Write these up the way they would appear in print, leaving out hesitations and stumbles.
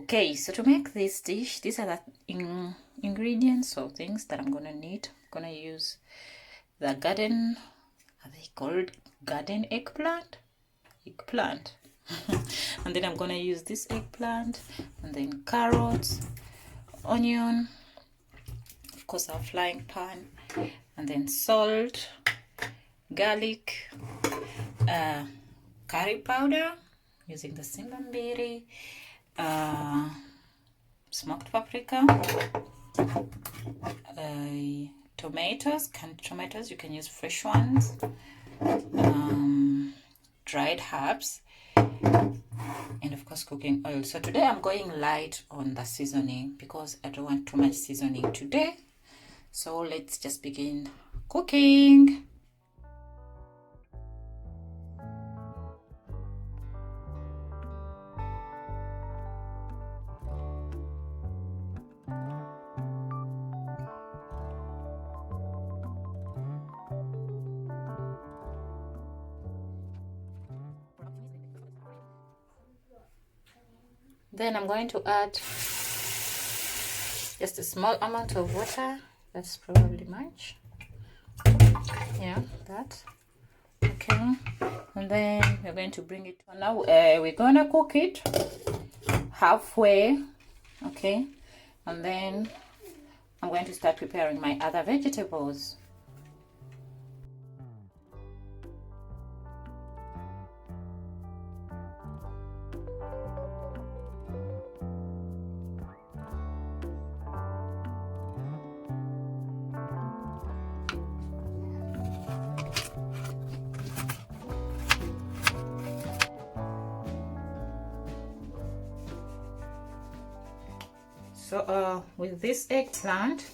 Okay, so to make this dish, these are the ingredients or things that I'm gonna need. I'm gonna use the garden, are they called garden eggplant? Eggplant. And then I'm gonna use this eggplant, and then carrots, onion, of course our frying pan, and then salt, garlic, curry powder using the simbambiri, smoked paprika, tomatoes, canned tomatoes, you can use fresh ones, dried herbs, and of course cooking oil. So today I'm going light on the seasoning because I don't want too much seasoning today. So let's just begin cooking. Then I'm going to add just a small amount of water. That's probably much. Yeah, that. Okay. And then we're going to bring it on. Now we're gonna cook it halfway. Okay. And then I'm going to start preparing my other vegetables. So with this eggplant,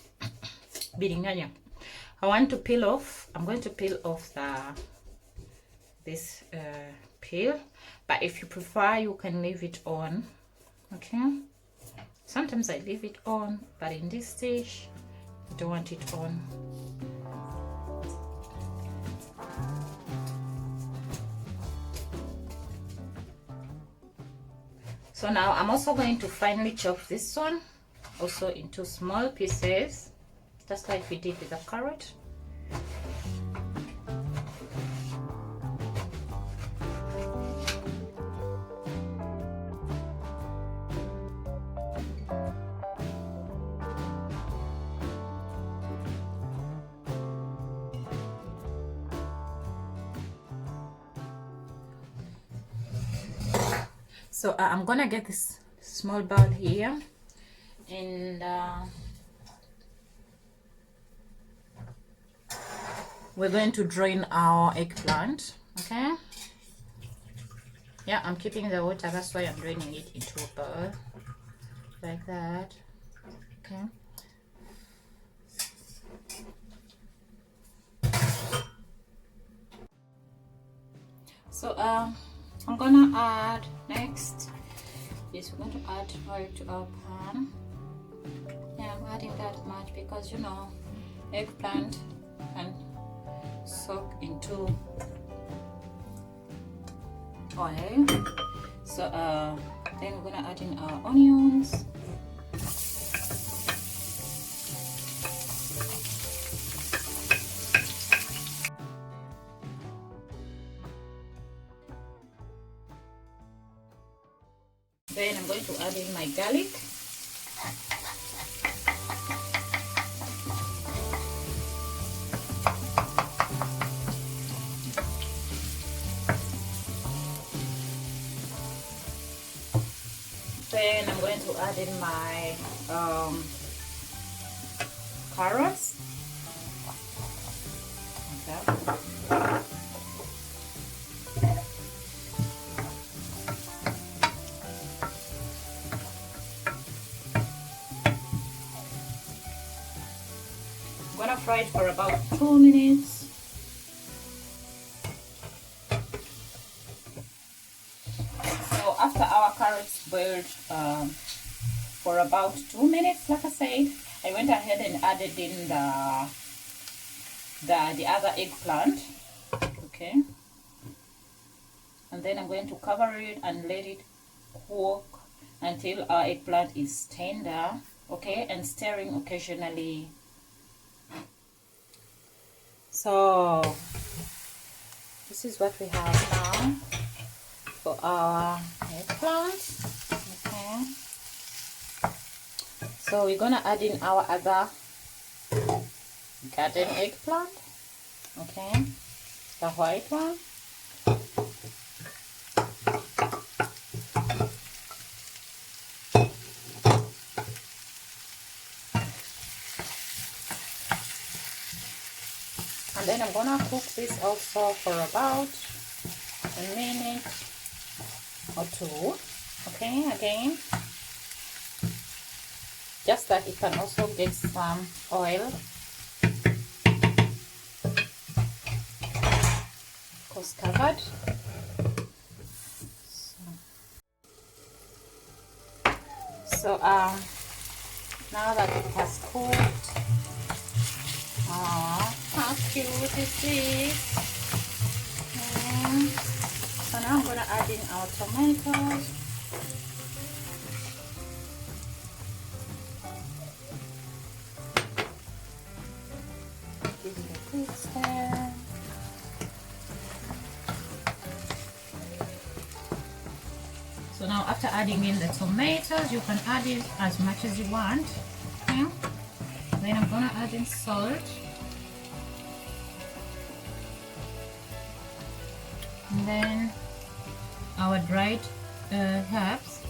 biringanya, I want to peel off. I'm going to peel off this peel, but if you prefer, you can leave it on. Okay. Sometimes I leave it on, but in this dish, I don't want it on. So now I'm also going to finely chop this one also into small pieces, just like we did with the carrot. So I'm gonna get this small bowl here, and we're going to drain our eggplant. Okay. Yeah, I'm keeping the water, that's why I'm draining it into a bowl like that. Okay. So I'm gonna add next. Yes, we're going to add oil to our pan. Yeah, I'm adding that much because you know eggplant can soak into oil. So then we're gonna add in our onions. Then I'm going to add in my garlic. Then I'm going to add in my carrots. Okay. I'm gonna fry it for about 2 minutes. So after our carrots boiled for about 2 minutes, like I said, I went ahead and added in the other eggplant. Okay. And then I'm going to cover it and let it cook until our eggplant is tender, okay, and stirring occasionally. So this is what we have now for our eggplant. Okay, so we're gonna add in our other garden eggplant, okay, the white one. And then I'm gonna cook this also for about a minute or two, okay, again, just that it can also get some oil, of course covered. So now that it has cooked, how cute is this? So now I'm gonna add in our tomatoes. Give it a quick stir. So now after adding in the tomatoes, you can add it as much as you want. Okay? Then I'm gonna add in salt. And then our dried herbs.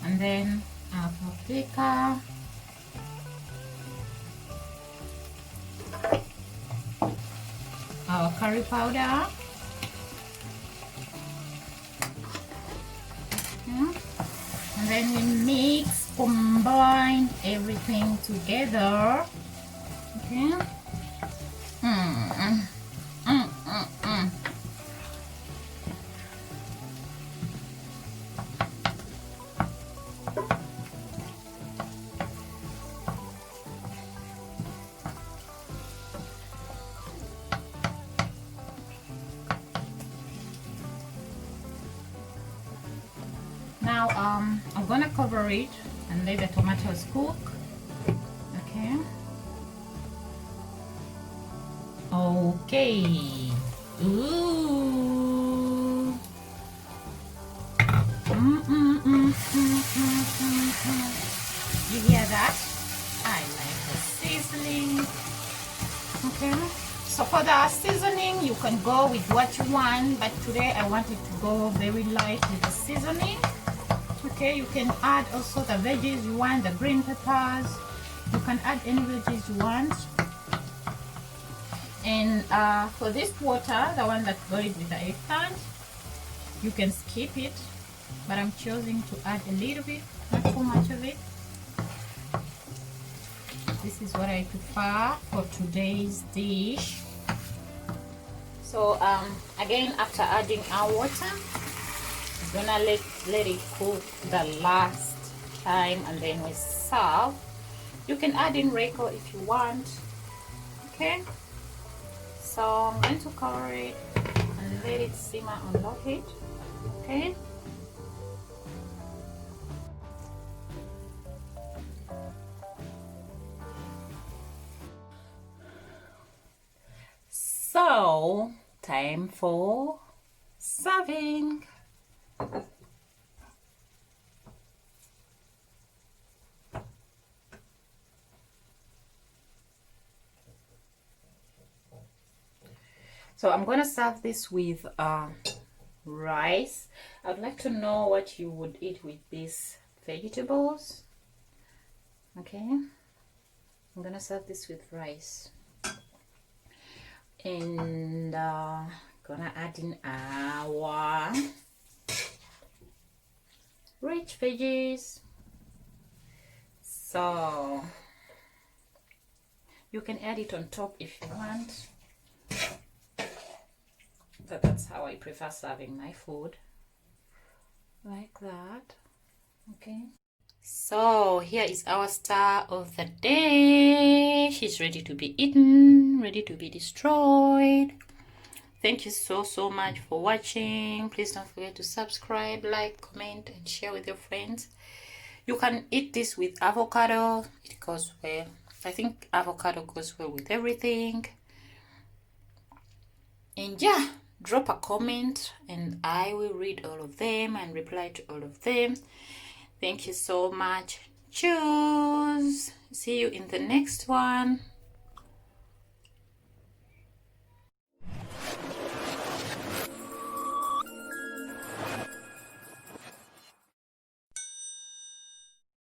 And then our paprika. Our curry powder. And then we combine everything together. Okay. Now I'm gonna cover it and let the tomatoes cook. Okay. Okay. Ooh. You hear that? I like the seasoning. Okay. So for the seasoning, you can go with what you want, but today I wanted to go very light with the seasoning. Okay, you can add also the veggies you want, the green peppers. You can add any veggies you want. And for this water, the one that goes with the eggplant, you can skip it, but I'm choosing to add a little bit, not too much of it. This is what I prefer for today's dish. So again, after adding our water, I'm gonna let it cook the last time, and then we serve. You can add in Reiko if you want. Okay, so I'm going to cover it and let it simmer on low heat. Okay. So time for serving. So I'm gonna serve this with rice. I'd like to know what you would eat with these vegetables. Okay, I'm gonna serve this with rice, and gonna add in our rich veggies. So you can add it on top if you want, but that's how I prefer serving my food, like that. Okay, so here is our star of the day. She's ready to be eaten, ready to be destroyed. Thank you so much for watching. Please don't forget to subscribe, like, comment, and share with your friends. You can eat this with avocado. It goes well. I think avocado goes well with everything. And yeah, drop a comment and I will read all of them and reply to all of them. Thank you so much. Cheers. See you in the next one.